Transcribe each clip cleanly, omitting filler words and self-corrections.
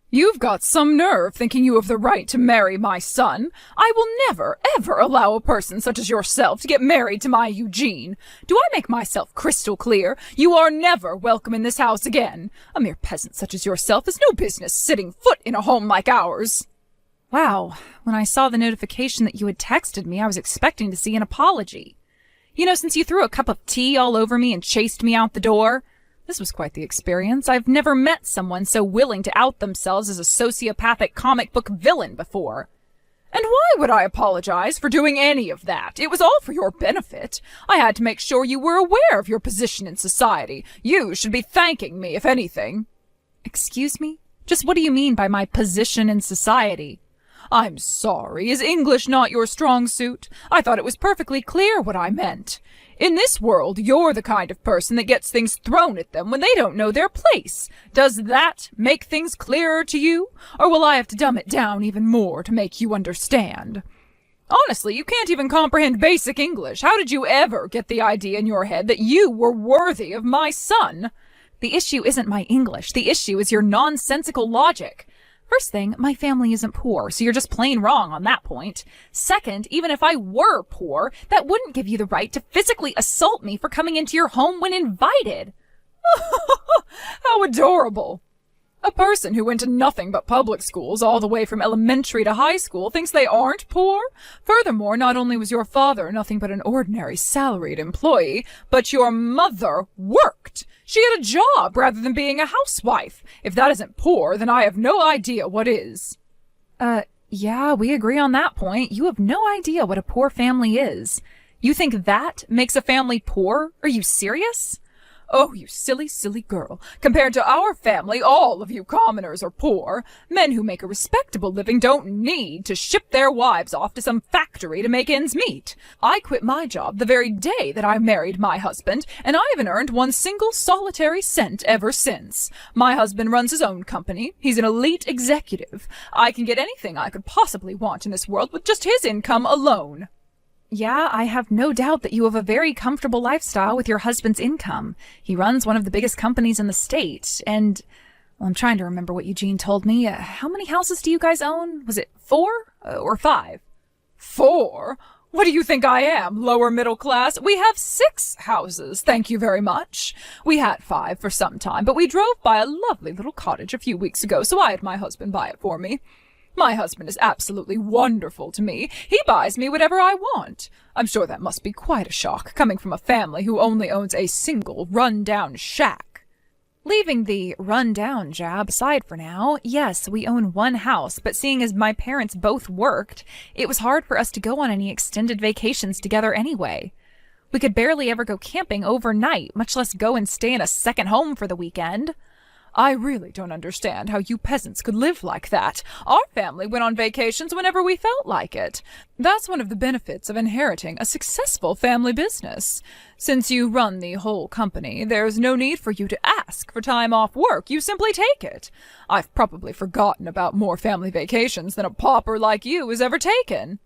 You've got some nerve thinking you have the right to marry my son. I will never, ever allow a person such as yourself to get married to my Eugene. Do I make myself crystal clear? You are never welcome in this house again. A mere peasant such as yourself has no business setting foot in a home like ours. Wow, when I saw the notification that you had texted me, I was expecting to see an apology. Since you threw a cup of tea all over me and chased me out the door, this was quite the experience. I've never met someone so willing to out themselves as a sociopathic comic book villain before. And why would I apologize for doing any of that? It was all for your benefit. I had to make sure you were aware of your position in society. You should be thanking me, if anything. Excuse me? Just what do you mean by my position in society? I'm sorry. Is English not your strong suit? I thought it was perfectly clear what I meant. In this world, you're the kind of person that gets things thrown at them when they don't know their place. Does that make things clearer to you? Or will I have to dumb it down even more to make you understand? Honestly, you can't even comprehend basic English. How did you ever get the idea in your head that you were worthy of my son? The issue isn't my English. The issue is your nonsensical logic. First thing, my family isn't poor, so you're just plain wrong on that point. Second, even if I were poor, that wouldn't give you the right to physically assault me for coming into your home when invited. How adorable. A person who went to nothing but public schools all the way from elementary to high school thinks they aren't poor? Furthermore, not only was your father nothing but an ordinary salaried employee, but your mother worked. She had a job rather than being a housewife. If that isn't poor, then I have no idea what is. Yeah, we agree on that point. You have no idea what a poor family is. You think that makes a family poor? Are you serious? Oh, you silly, silly girl. Compared to our family, all of you commoners are poor. Men who make a respectable living don't need to ship their wives off to some factory to make ends meet. I quit my job the very day that I married my husband, and I haven't earned one single solitary cent ever since. My husband runs his own company. He's an elite executive. I can get anything I could possibly want in this world with just his income alone. Yeah, I have no doubt that you have a very comfortable lifestyle with your husband's income. He runs one of the biggest companies in the state, and I'm trying to remember what Eugene told me. How many houses do you guys own? Was it 4 or 5? 4? What do you think I am, lower middle class? We have 6 houses, thank you very much. We had 5 for some time, but we drove by a lovely little cottage a few weeks ago, so I had my husband buy it for me. My husband is absolutely wonderful to me. He buys me whatever I want. I'm sure that must be quite a shock, coming from a family who only owns a single run-down shack. Leaving the run-down jab aside for now, yes, we own one house, but seeing as my parents both worked, it was hard for us to go on any extended vacations together anyway. We could barely ever go camping overnight, much less go and stay in a second home for the weekend. I really don't understand how you peasants could live like that. Our family went on vacations whenever we felt like it. That's one of the benefits of inheriting a successful family business. Since you run the whole company, there's no need for you to ask for time off work. You simply take it. I've probably forgotten about more family vacations than a pauper like you has ever taken.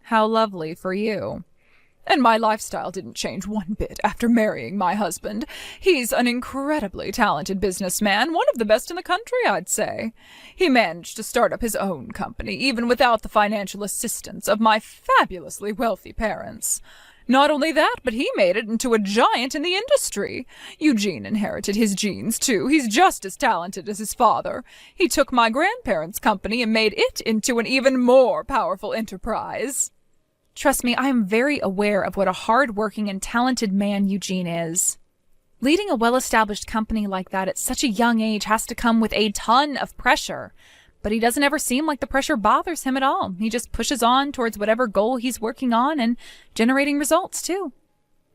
How lovely for you. And my lifestyle didn't change one bit after marrying my husband. He's an incredibly talented businessman, one of the best in the country, I'd say. He managed to start up his own company, even without the financial assistance of my fabulously wealthy parents. Not only that, but he made it into a giant in the industry. Eugene inherited his genes, too. He's just as talented as his father. He took my grandparents' company and made it into an even more powerful enterprise. Trust me, I am very aware of what a hard-working and talented man Eugene is. Leading a well-established company like that at such a young age has to come with a ton of pressure. But he doesn't ever seem like the pressure bothers him at all. He just pushes on towards whatever goal he's working on and generating results, too.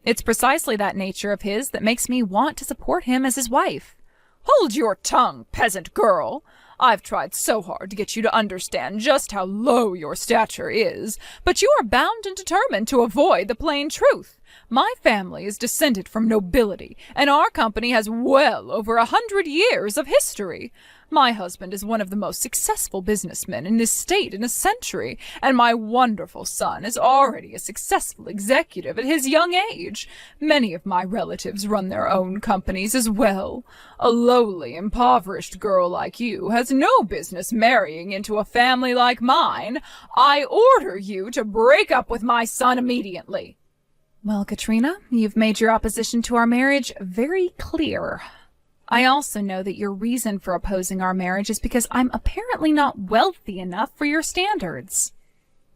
It's precisely that nature of his that makes me want to support him as his wife. Hold your tongue, peasant girl. I've tried so hard to get you to understand just how low your stature is, but you are bound and determined to avoid the plain truth. My family is descended from nobility, and our company has well over 100 years of history. My husband is one of the most successful businessmen in this state in a century, and my wonderful son is already a successful executive at his young age. Many of my relatives run their own companies as well. A lowly, impoverished girl like you has no business marrying into a family like mine. I order you to break up with my son immediately. Well, Katrina, you've made your opposition to our marriage very clear. I also know that your reason for opposing our marriage is because I'm apparently not wealthy enough for your standards.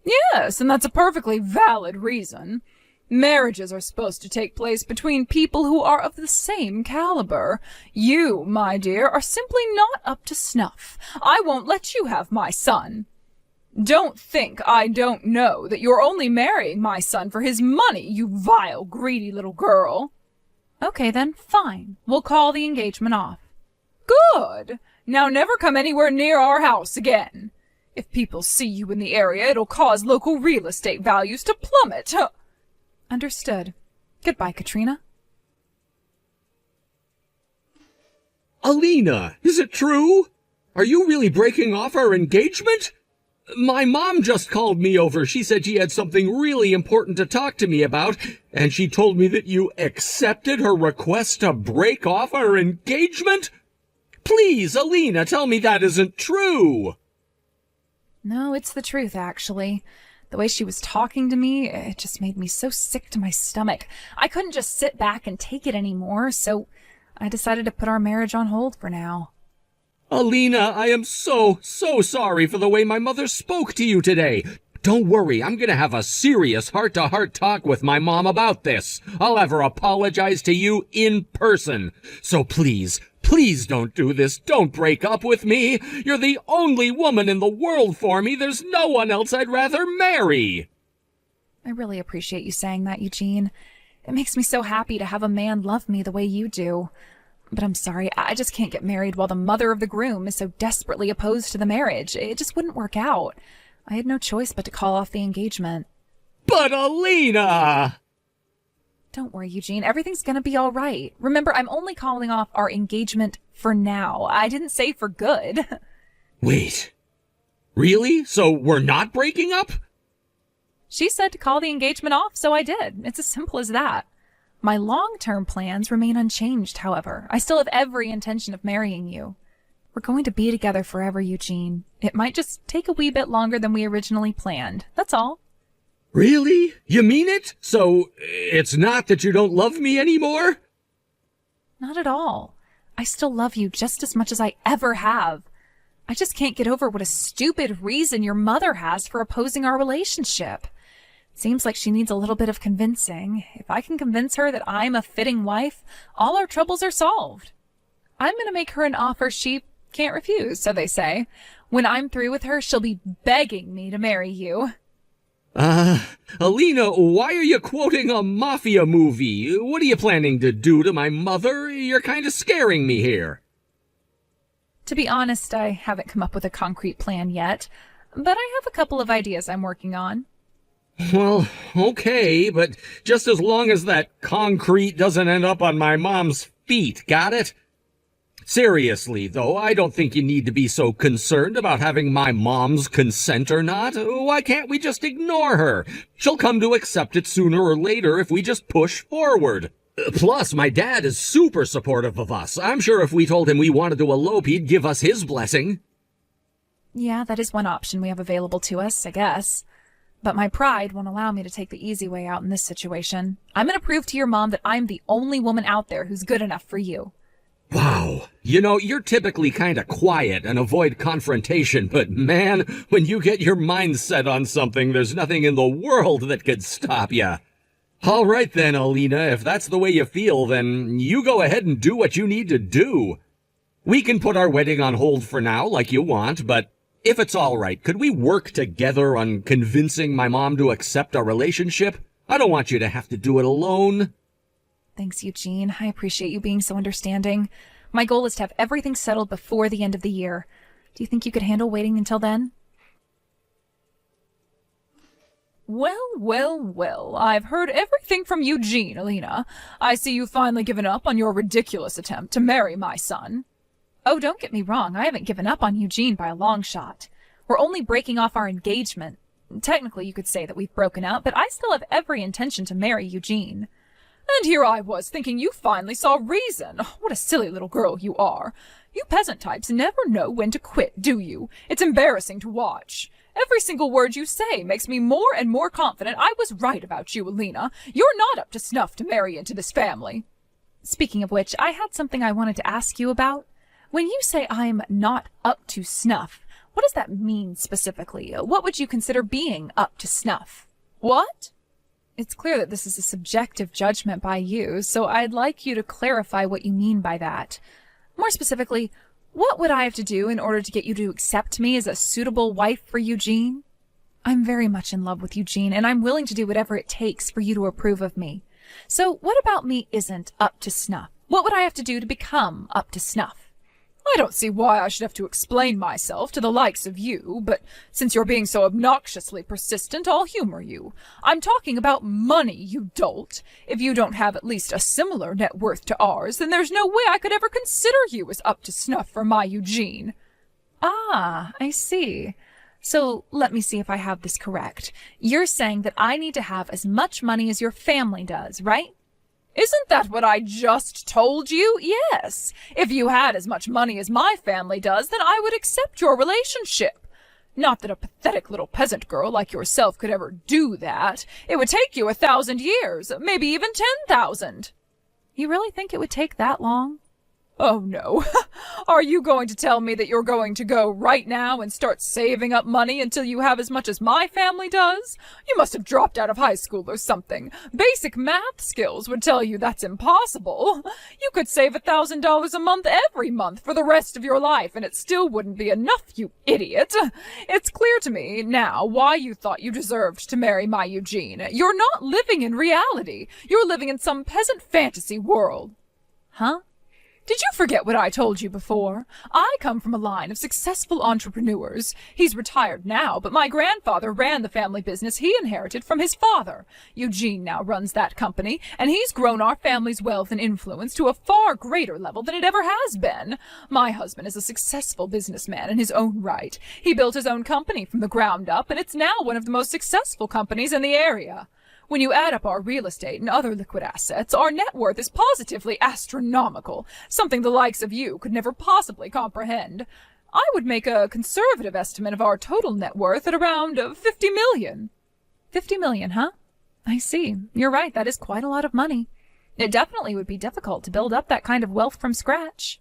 Yes, and that's a perfectly valid reason. Marriages are supposed to take place between people who are of the same caliber. You, my dear, are simply not up to snuff. I won't let you have my son. Don't think I don't know that you're only marrying my son for his money, you vile, greedy little girl. Okay then, fine. We'll call the engagement off. Good. Now never come anywhere near our house again. If people see you in the area, it'll cause local real estate values to plummet. Understood. Goodbye, Katrina. Alina, is it true? Are you really breaking off our engagement? My mom just called me over. She said she had something really important to talk to me about, and she told me that you accepted her request to break off our engagement? Please, Alina, tell me that isn't true. No, it's the truth, actually. The way she was talking to me, it just made me so sick to my stomach. I couldn't just sit back and take it anymore, so I decided to put our marriage on hold for now. Alina, I am so sorry for the way my mother spoke to you today. Don't worry, I'm gonna have a serious heart-to-heart talk with my mom about this. I'll have her apologize to you in person. So please don't do this. Don't break up with me. You're the only woman in the world for me. There's no one else I'd rather marry. I really appreciate you saying that, Eugene. It makes me so happy to have a man love me the way you do. But I'm sorry, I just can't get married while the mother of the groom is so desperately opposed to the marriage. It just wouldn't work out. I had no choice but to call off the engagement. But Alina! Don't worry, Eugene. Everything's gonna be all right. Remember, I'm only calling off our engagement for now. I didn't say for good. Wait. Really? So we're not breaking up? She said to call the engagement off, so I did. It's as simple as that. My long-term plans remain unchanged, however. I still have every intention of marrying you. We're going to be together forever, Eugene. It might just take a wee bit longer than we originally planned. That's all. Really? You mean it? So it's not that you don't love me anymore? Not at all. I still love you just as much as I ever have. I just can't get over what a stupid reason your mother has for opposing our relationship. Seems like she needs a little bit of convincing. If I can convince her that I'm a fitting wife, all our troubles are solved. I'm going to make her an offer she can't refuse, so they say. When I'm through with her, she'll be begging me to marry you. Alina, why are you quoting a mafia movie? What are you planning to do to my mother? You're kind of scaring me here. To be honest, I haven't come up with a concrete plan yet, but I have a couple of ideas I'm working on. Well, okay, but just as long as that concrete doesn't end up on my mom's feet, got it? Seriously, though, I don't think you need to be so concerned about having my mom's consent or not. Why can't we just ignore her? She'll come to accept it sooner or later if we just push forward. Plus, my dad is super supportive of us. I'm sure if we told him we wanted to elope, he'd give us his blessing. Yeah, that is one option we have available to us, I guess. But my pride won't allow me to take the easy way out in this situation. I'm going to prove to your mom that I'm the only woman out there who's good enough for you. Wow. You know, you're typically kind of quiet and avoid confrontation, but man, when you get your mind set on something, there's nothing in the world that could stop you. All right then, Alina, if that's the way you feel, then you go ahead and do what you need to do. We can put our wedding on hold for now, like you want, but if it's all right, could we work together on convincing my mom to accept our relationship? I don't want you to have to do it alone. Thanks, Eugene. I appreciate you being so understanding. My goal is to have everything settled before the end of the year. Do you think you could handle waiting until then? Well, I've heard everything from Eugene, Alina. I see you've finally given up on your ridiculous attempt to marry my son. Oh, don't get me wrong, I haven't given up on Eugene by a long shot. We're only breaking off our engagement. Technically, you could say that we've broken up, but I still have every intention to marry Eugene. And here I was thinking you finally saw reason. What a silly little girl you are. You peasant types never know when to quit, do you? It's embarrassing to watch. Every single word you say makes me more and more confident I was right about you, Alina. You're not up to snuff to marry into this family. Speaking of which, I had something I wanted to ask you about. When you say I'm not up to snuff, what does that mean specifically? What would you consider being up to snuff? What? It's clear that this is a subjective judgment by you, so I'd like you to clarify what you mean by that. More specifically, what would I have to do in order to get you to accept me as a suitable wife for Eugene? I'm very much in love with Eugene, and I'm willing to do whatever it takes for you to approve of me. So what about me isn't up to snuff? What would I have to do to become up to snuff? I don't see why I should have to explain myself to the likes of you, but since you're being so obnoxiously persistent, I'll humor you. I'm talking about money, you dolt. If you don't have at least a similar net worth to ours, then there's no way I could ever consider you as up to snuff for my Eugene. Ah, I see. So let me see if I have this correct. You're saying that I need to have as much money as your family does, right? Isn't that what I just told you? Yes. If you had as much money as my family does, then I would accept your relationship. Not that a pathetic little peasant girl like yourself could ever do that. It would take you 1,000 years, maybe even 10,000. You really think it would take that long? Oh, no. Are you going to tell me that you're going to go right now and start saving up money until you have as much as my family does? You must have dropped out of high school or something. Basic math skills would tell you that's impossible. You could save $1,000 a month every month for the rest of your life, and it still wouldn't be enough, you idiot. It's clear to me now why you thought you deserved to marry my Eugene. You're not living in reality. You're living in some peasant fantasy world. Huh? Did you forget what I told you before? I come from a line of successful entrepreneurs. He's retired now, but my grandfather ran the family business he inherited from his father. Eugene now runs that company, and he's grown our family's wealth and influence to a far greater level than it ever has been. My husband is a successful businessman in his own right. He built his own company from the ground up, and it's now one of the most successful companies in the area. When you add up our real estate and other liquid assets, our net worth is positively astronomical, something the likes of you could never possibly comprehend. I would make a conservative estimate of our total net worth at around 50 million. 50 million, huh? I see. You're right, that is quite a lot of money. It definitely would be difficult to build up that kind of wealth from scratch.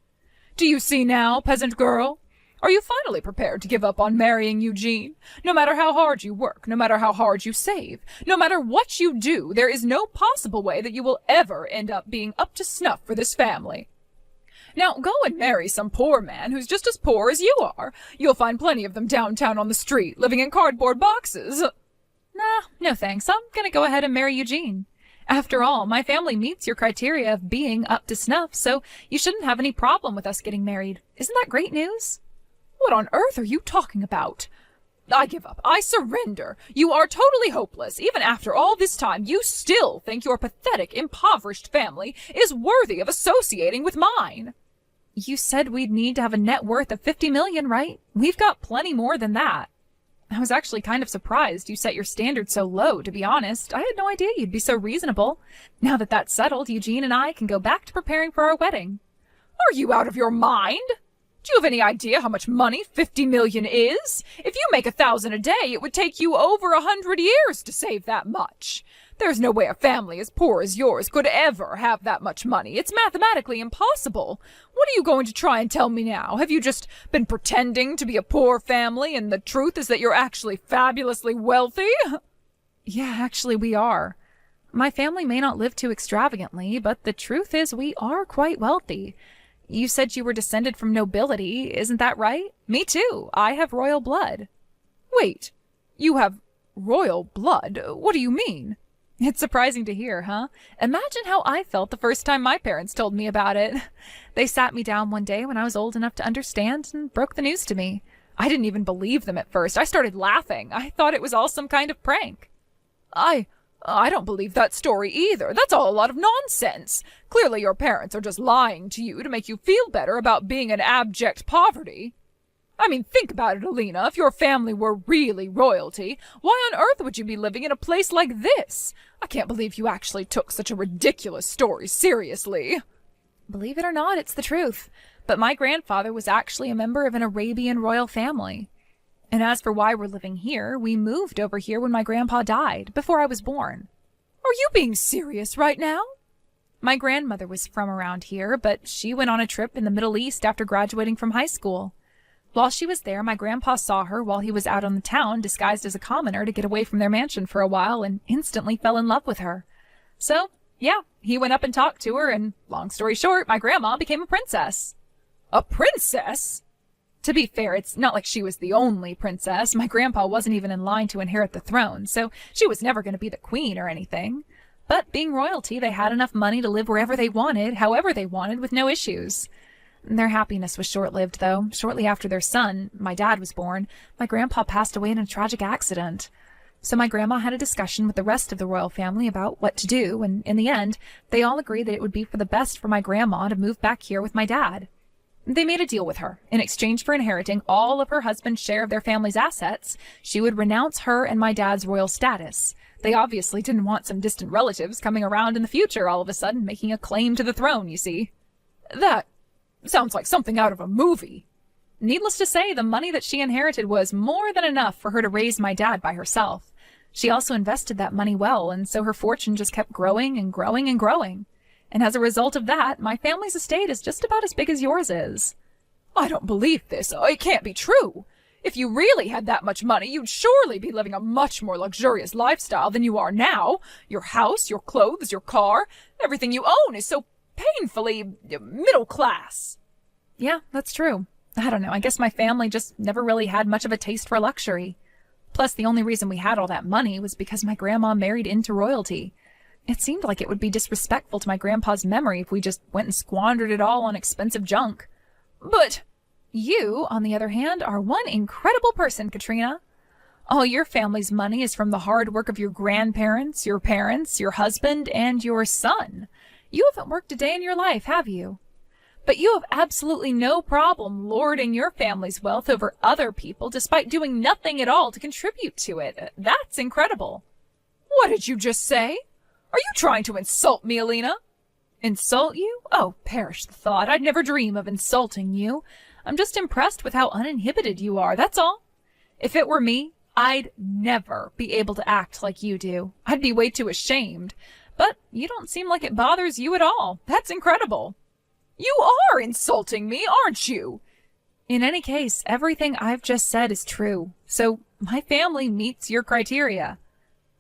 Do you see now, peasant girl? Are you finally prepared to give up on marrying Eugene? No matter how hard you work, no matter how hard you save, no matter what you do, there is no possible way that you will ever end up being up to snuff for this family. Now, go and marry some poor man who's just as poor as you are. You'll find plenty of them downtown on the street, living in cardboard boxes. Nah, no thanks. I'm gonna go ahead and marry Eugene. After all, my family meets your criteria of being up to snuff, so you shouldn't have any problem with us getting married. Isn't that great news? What on earth are you talking about? I give up. I surrender. You are totally hopeless. Even after all this time, you still think your pathetic, impoverished family is worthy of associating with mine. You said we'd need to have a net worth of 50 million, right? We've got plenty more than that. I was actually kind of surprised you set your standards so low, to be honest. I had no idea you'd be so reasonable. Now that that's settled, Eugene and I can go back to preparing for our wedding. Are you out of your mind? Do you have any idea how much money 50 million is? If you make 1,000 a day, it would take you over 100 years to save that much. There's no way a family as poor as yours could ever have that much money. It's mathematically impossible. What are you going to try and tell me now? Have you just been pretending to be a poor family, and the truth is that you're actually fabulously wealthy? Yeah, actually we are. My family may not live too extravagantly, but the truth is we are quite wealthy. You said you were descended from nobility, isn't that right? Me too. I have royal blood. Wait, you have royal blood? What do you mean? It's surprising to hear, huh? Imagine how I felt the first time my parents told me about it. They sat me down one day when I was old enough to understand and broke the news to me. I didn't even believe them at first. I started laughing. I thought it was all some kind of prank. I I don't believe that story either. That's all a lot of nonsense. Clearly your parents are just lying to you to make you feel better about being in abject poverty. I mean, think about it, Alina. If your family were really royalty, why on earth would you be living in a place like this? I can't believe you actually took such a ridiculous story seriously. Believe it or not, it's the truth. But my grandfather was actually a member of an Arabian royal family. And as for why we're living here, we moved over here when my grandpa died, before I was born. Are you being serious right now? My grandmother was from around here, but she went on a trip in the Middle East after graduating from high school. While she was there, my grandpa saw her while he was out on the town disguised as a commoner to get away from their mansion for a while and instantly fell in love with her. So, yeah, he went up and talked to her, and long story short, my grandma became a princess. A princess? To be fair, it's not like she was the only princess. My grandpa wasn't even in line to inherit the throne, so she was never going to be the queen or anything. But being royalty, they had enough money to live wherever they wanted, however they wanted, with no issues. Their happiness was short-lived, though. Shortly after their son, my dad, was born, my grandpa passed away in a tragic accident. So my grandma had a discussion with the rest of the royal family about what to do, and in the end, they all agreed that it would be for the best for my grandma to move back here with my dad. They made a deal with her. In exchange for inheriting all of her husband's share of their family's assets, she would renounce her and my dad's royal status. They obviously didn't want some distant relatives coming around in the future all of a sudden making a claim to the throne, you see. That sounds like something out of a movie. Needless to say, the money that she inherited was more than enough for her to raise my dad by herself. She also invested that money well, and so her fortune just kept growing and growing and growing. And as a result of that, my family's estate is just about as big as yours is. I don't believe this. It can't be true. If you really had that much money, you'd surely be living a much more luxurious lifestyle than you are now. Your house, your clothes, your car, everything you own is so painfully middle class. Yeah, that's true. I don't know. I guess my family just never really had much of a taste for luxury. Plus, the only reason we had all that money was because my grandma married into royalty. It seemed like it would be disrespectful to my grandpa's memory if we just went and squandered it all on expensive junk. But you, on the other hand, are one incredible person, Katrina. All your family's money is from the hard work of your grandparents, your parents, your husband, and your son. You haven't worked a day in your life, have you? But you have absolutely no problem lording your family's wealth over other people despite doing nothing at all to contribute to it. That's incredible. What did you just say? Are you trying to insult me, Alina? Insult you? Oh, perish the thought. I'd never dream of insulting you. I'm just impressed with how uninhibited you are, that's all. If it were me, I'd never be able to act like you do. I'd be way too ashamed. But you don't seem like it bothers you at all. That's incredible. You are insulting me, aren't you? In any case, everything I've just said is true. So my family meets your criteria.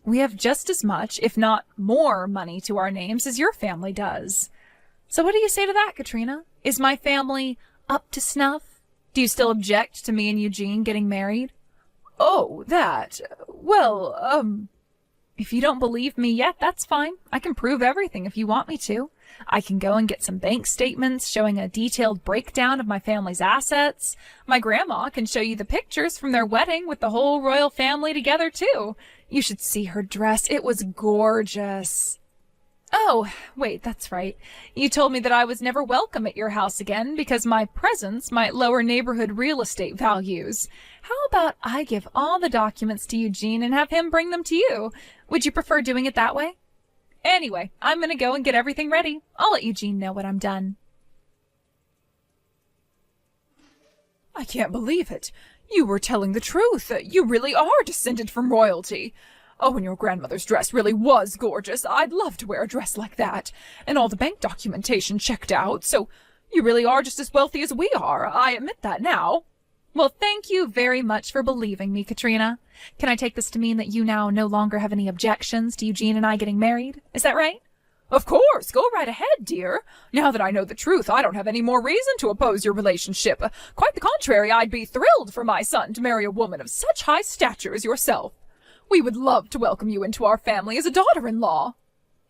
We have just as much, if not more, money to our names as your family does. So what do you say to that, Katrina? Is my family up to snuff? Do you still object to me and Eugene getting married? Oh, that. Well, If you don't believe me yet, that's fine. I can prove everything if you want me to. I can go and get some bank statements showing a detailed breakdown of my family's assets. My grandma can show you the pictures from their wedding with the whole royal family together, too. You should see her dress. It was gorgeous. Oh, wait, that's right. You told me that I was never welcome at your house again because my presence might lower neighborhood real estate values. How about I give all the documents to Eugene and have him bring them to you? Would you prefer doing it that way? Anyway, I'm going to go and get everything ready. I'll let Eugene know when I'm done. I can't believe it. You were telling the truth. You really are descended from royalty. Oh, and your grandmother's dress really was gorgeous. I'd love to wear a dress like that. And all the bank documentation checked out, so you really are just as wealthy as we are. I admit that now. Well, thank you very much for believing me, Katrina. Can I take this to mean that you now no longer have any objections to Eugene and I getting married? Is that right? Of course. Go right ahead, dear. Now that I know the truth, I don't have any more reason to oppose your relationship. Quite the contrary, I'd be thrilled for my son to marry a woman of such high stature as yourself. We would love to welcome you into our family as a daughter-in-law.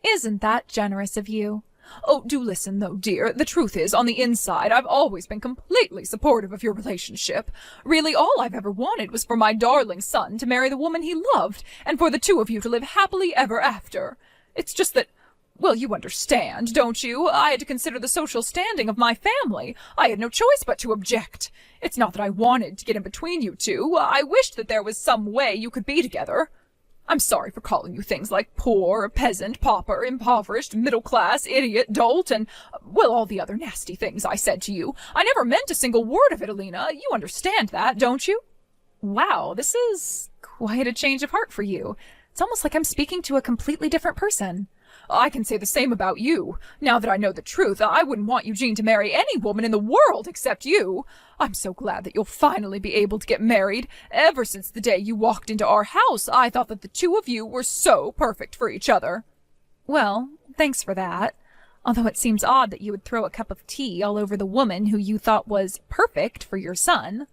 Isn't that generous of you? Oh, do listen, though, dear. The truth is, on the inside, I've always been completely supportive of your relationship. Really, all I've ever wanted was for my darling son to marry the woman he loved, and for the two of you to live happily ever after. It's just that, well, you understand, don't you? I had to consider the social standing of my family. I had no choice but to object. It's not that I wanted to get in between you two. I wished that there was some way you could be together. I'm sorry for calling you things like poor, peasant, pauper, impoverished, middle class, idiot, dolt, and, well, all the other nasty things I said to you. I never meant a single word of it, Alina. You understand that, don't you? Wow, this is quite a change of heart for you. It's almost like I'm speaking to a completely different person. I can say the same about you. Now that I know the truth, I wouldn't want Eugene to marry any woman in the world except you. I'm so glad that you'll finally be able to get married. Ever since the day you walked into our house, I thought that the two of you were so perfect for each other. Well, thanks for that. Although it seems odd that you would throw a cup of tea all over the woman who you thought was perfect for your son.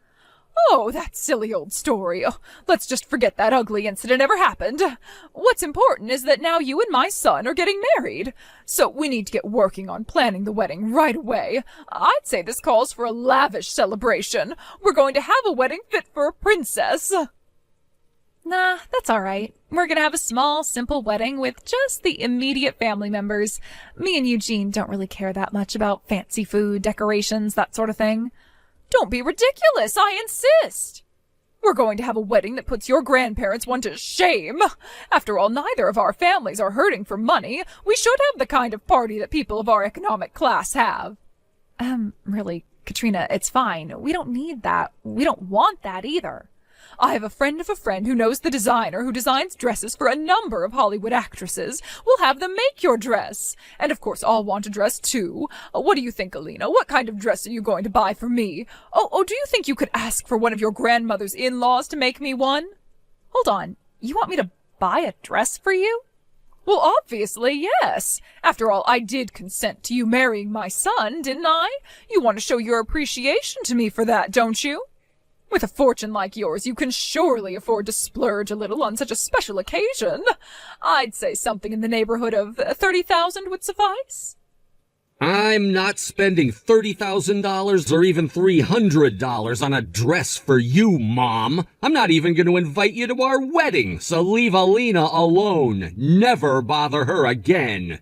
Oh, that silly old story. Oh, let's just forget that ugly incident ever happened. What's important is that now you and my son are getting married. So we need to get working on planning the wedding right away. I'd say this calls for a lavish celebration. We're going to have a wedding fit for a princess. Nah, that's all right. We're gonna have a small, simple wedding with just the immediate family members. Me and Eugene don't really care that much about fancy food, decorations, that sort of thing. Don't be ridiculous, I insist. We're going to have a wedding that puts your grandparents one to shame. After all, neither of our families are hurting for money. We should have the kind of party that people of our economic class have. Really, Katrina, it's fine. We don't need that. We don't want that either. I have a friend of a friend who knows the designer who designs dresses for a number of Hollywood actresses. We'll have them make your dress. And of course, I'll want a dress too. What do you think, Alina? What kind of dress are you going to buy for me? Oh, do you think you could ask for one of your grandmother's in-laws to make me one? Hold on. You want me to buy a dress for you? Well, obviously, yes. After all, I did consent to you marrying my son, didn't I? You want to show your appreciation to me for that, don't you? With a fortune like yours, you can surely afford to splurge a little on such a special occasion. I'd say something in the neighborhood of 30,000 would suffice. I'm not spending $30,000 or even $300 on a dress for you, Mom. I'm not even going to invite you to our wedding, so leave Alina alone. Never bother her again.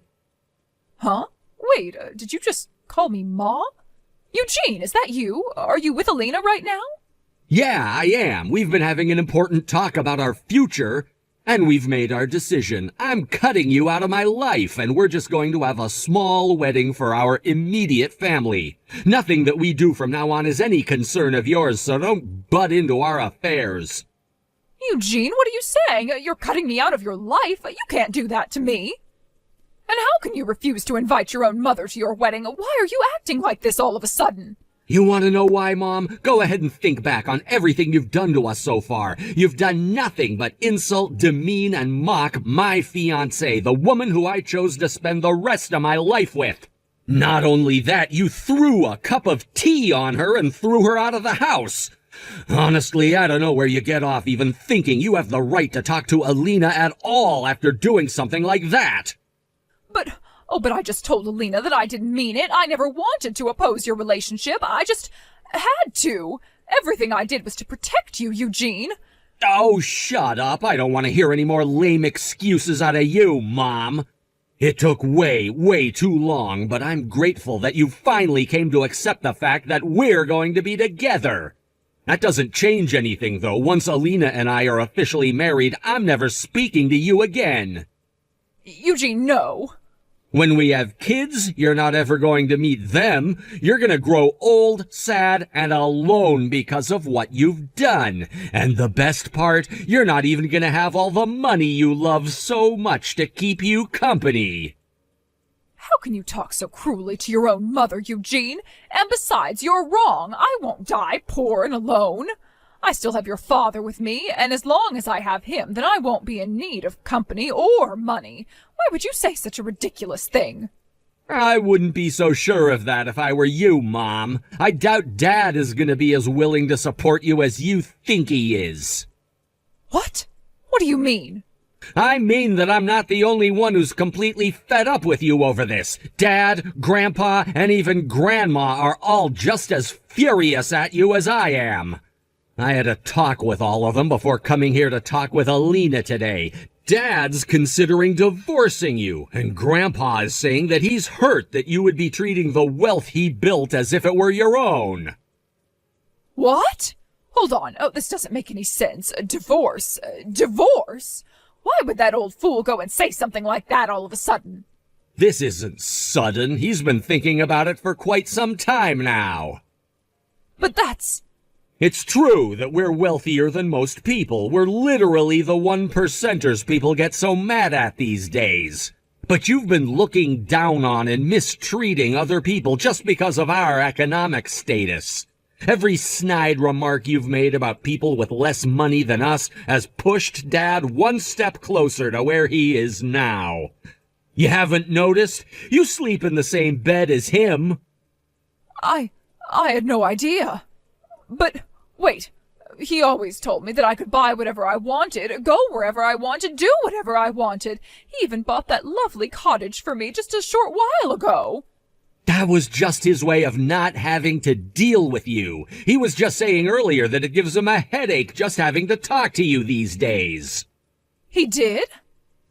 Huh? Wait, did you just call me Mom? Eugene, is that you? Are you with Alina right now? Yeah, I am. We've been having an important talk about our future, and we've made our decision. I'm cutting you out of my life, and we're just going to have a small wedding for our immediate family. Nothing that we do from now on is any concern of yours, so don't butt into our affairs. Eugene, what are you saying? You're cutting me out of your life? You can't do that to me. And how can you refuse to invite your own mother to your wedding? Why are you acting like this all of a sudden? You want to know why, Mom? Go ahead and think back on everything you've done to us so far. You've done nothing but insult, demean, and mock my fiancé, the woman who I chose to spend the rest of my life with. Not only that, you threw a cup of tea on her and threw her out of the house. Honestly, I don't know where you get off even thinking you have the right to talk to Alina at all after doing something like that. But I just told Alina that I didn't mean it. I never wanted to oppose your relationship. I just had to. Everything I did was to protect you, Eugene. Oh, shut up. I don't want to hear any more lame excuses out of you, Mom. It took way too long, but I'm grateful that you finally came to accept the fact that we're going to be together. That doesn't change anything, though. Once Alina and I are officially married, I'm never speaking to you again. Eugene, no. When we have kids, you're not ever going to meet them. You're going to grow old, sad, and alone because of what you've done. And the best part, you're not even going to have all the money you love so much to keep you company. How can you talk so cruelly to your own mother, Eugene? And besides, you're wrong. I won't die poor and alone. I still have your father with me, and as long as I have him, then I won't be in need of company or money. Why would you say such a ridiculous thing? I wouldn't be so sure of that if I were you, Mom. I doubt Dad is going to be as willing to support you as you think he is. What? What do you mean? I mean that I'm not the only one who's completely fed up with you over this. Dad, Grandpa, and even Grandma are all just as furious at you as I am. I had a talk with all of them before coming here to talk with Alina today. Dad's considering divorcing you, and Grandpa is saying that he's hurt that you would be treating the wealth he built as if it were your own. What? Hold on. Oh, this doesn't make any sense. Divorce? Divorce? Why would that old fool go and say something like that all of a sudden? This isn't sudden. He's been thinking about it for quite some time now. But that's... It's true that we're wealthier than most people. We're literally the 1%ers people get so mad at these days. But you've been looking down on and mistreating other people just because of our economic status. Every snide remark you've made about people with less money than us has pushed Dad one step closer to where he is now. You haven't noticed? You sleep in the same bed as him. I had no idea. But, wait, he always told me that I could buy whatever I wanted, go wherever I wanted, do whatever I wanted. He even bought that lovely cottage for me just a short while ago. That was just his way of not having to deal with you. He was just saying earlier that it gives him a headache just having to talk to you these days. He did?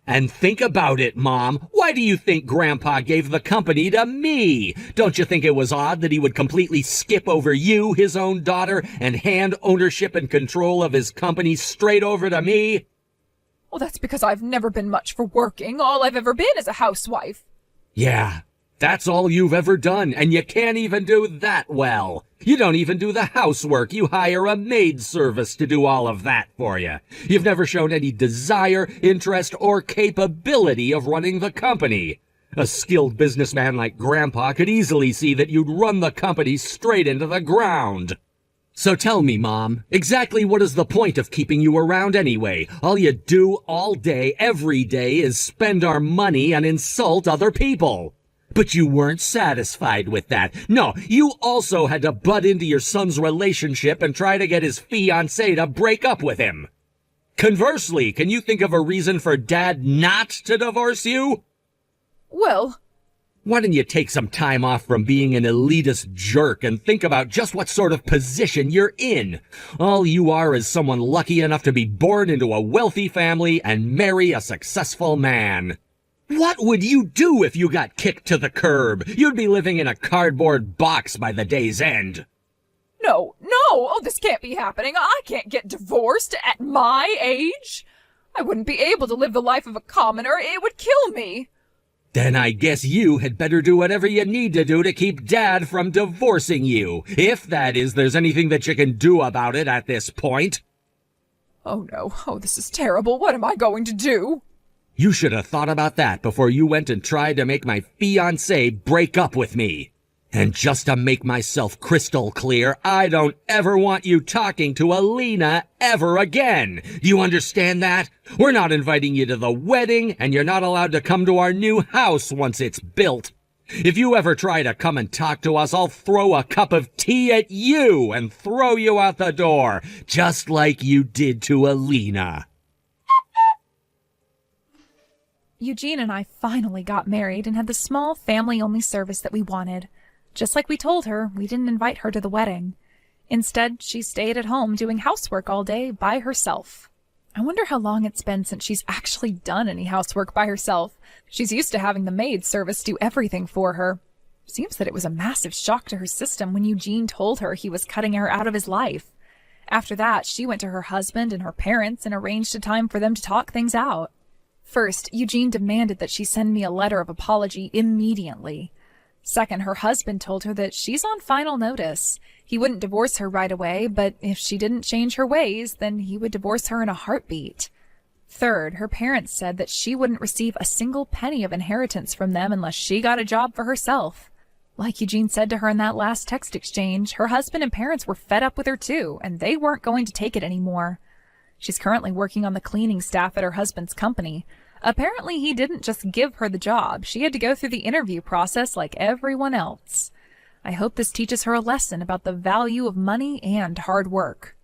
And think about it, Mom. Why do you think Grandpa gave the company to me? Don't you think it was odd that he would completely skip over you, his own daughter, and hand ownership and control of his company straight over to me? Well, that's because I've never been much for working. All I've ever been is a housewife. Yeah, that's all you've ever done, and you can't even do that well. You don't even do the housework. You hire a maid service to do all of that for you. You've never shown any desire, interest, or capability of running the company. A skilled businessman like Grandpa could easily see that you'd run the company straight into the ground. So tell me, Mom, exactly what is the point of keeping you around anyway? All you do all day, every day, is spend our money and insult other people. But you weren't satisfied with that. No, you also had to butt into your son's relationship and try to get his fiancé to break up with him. Conversely, can you think of a reason for Dad not to divorce you? Well, why don't you take some time off from being an elitist jerk and think about just what sort of position you're in? All you are is someone lucky enough to be born into a wealthy family and marry a successful man. What would you do if you got kicked to the curb? You'd be living in a cardboard box by the day's end. No. Oh, this can't be happening. I can't get divorced at my age. I wouldn't be able to live the life of a commoner. It would kill me. Then I guess you had better do whatever you need to do to keep Dad from divorcing you. If that is, there's anything that you can do about it at this point. Oh no. Oh, this is terrible. What am I going to do? You should have thought about that before you went and tried to make my fiancé break up with me. And just to make myself crystal clear, I don't ever want you talking to Alina ever again. Do you understand that? We're not inviting you to the wedding, and you're not allowed to come to our new house once it's built. If you ever try to come and talk to us, I'll throw a cup of tea at you and throw you out the door, just like you did to Alina. Eugene and I finally got married and had the small family-only service that we wanted. Just like we told her, we didn't invite her to the wedding. Instead, she stayed at home doing housework all day by herself. I wonder how long it's been since she's actually done any housework by herself. She's used to having the maid service do everything for her. Seems that it was a massive shock to her system when Eugene told her he was cutting her out of his life. After that, she went to her husband and her parents and arranged a time for them to talk things out. First, Eugene demanded that she send me a letter of apology immediately. Second, her husband told her that she's on final notice. He wouldn't divorce her right away, but if she didn't change her ways, then he would divorce her in a heartbeat. Third, her parents said that she wouldn't receive a single penny of inheritance from them unless she got a job for herself. Like Eugene said to her in that last text exchange, her husband and parents were fed up with her too, and they weren't going to take it anymore. She's currently working on the cleaning staff at her husband's company. Apparently, he didn't just give her the job. She had to go through the interview process like everyone else. I hope this teaches her a lesson about the value of money and hard work.